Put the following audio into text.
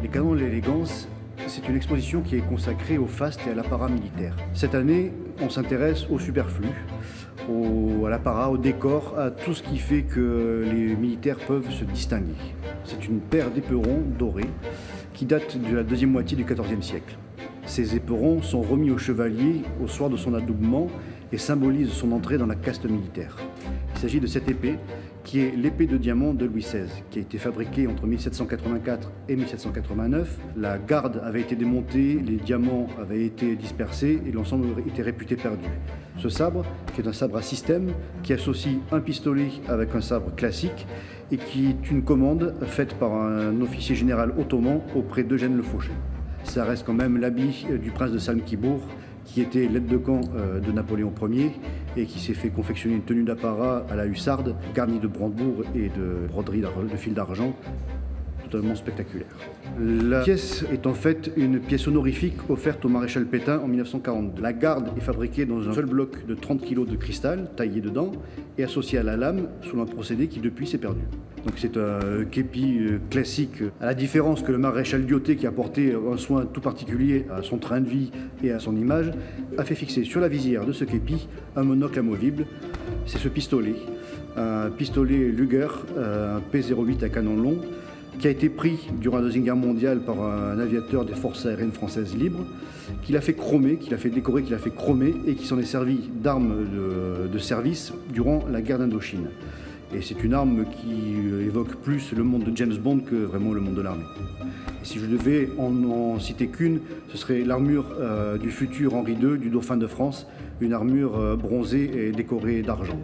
Les canons de l'élégance, c'est une exposition qui est consacrée au faste et à l'apparat militaire. Cette année, on s'intéresse au superflu, à l'apparat, au décor, à tout ce qui fait que les militaires peuvent se distinguer. C'est une paire d'éperons dorés qui date de la deuxième moitié du XIVe siècle. Ces éperons sont remis au chevalier au soir de son adoubement et symbolisent son entrée dans la caste militaire. Il s'agit de cette épée qui est l'épée de diamant de Louis XVI, qui a été fabriquée entre 1784 et 1789. La garde avait été démontée, les diamants avaient été dispersés et l'ensemble était réputé perdu. Ce sabre, qui est un sabre à système, qui associe un pistolet avec un sabre classique et qui est une commande faite par un officier général ottoman auprès d'Eugène Le Fauché. Ça reste quand même l'habit du prince de Salm-Kibbour, qui était l'aide de camp de Napoléon Ier et qui s'est fait confectionner une tenue d'apparat à la hussarde, garnie de brandebourgs et de broderies de fil d'argent, totalement spectaculaire. La pièce est en fait une pièce honorifique offerte au maréchal Pétain en 1942. La garde est fabriquée dans un seul bloc de 30 kg de cristal taillé dedans et associé à la lame sous un procédé qui depuis s'est perdu. Donc c'est un képi classique, à la différence que le maréchal Lyautey, qui a porté un soin tout particulier à son train de vie et à son image, a fait fixer sur la visière de ce képi un monocle amovible. C'est ce pistolet, un pistolet Luger, un P08 à canon long, qui a été pris durant la Deuxième Guerre mondiale par un aviateur des forces aériennes françaises libres, qu'il a fait chromer, qu'il a fait décorer, qu'il a fait chromer et qui s'en est servi d'arme de service durant la guerre d'Indochine. Et c'est une arme qui évoque plus le monde de James Bond que vraiment le monde de l'armée. Et si je devais en citer qu'une, ce serait l'armure du futur Henri II, du Dauphin de France, une armure bronzée et décorée d'argent.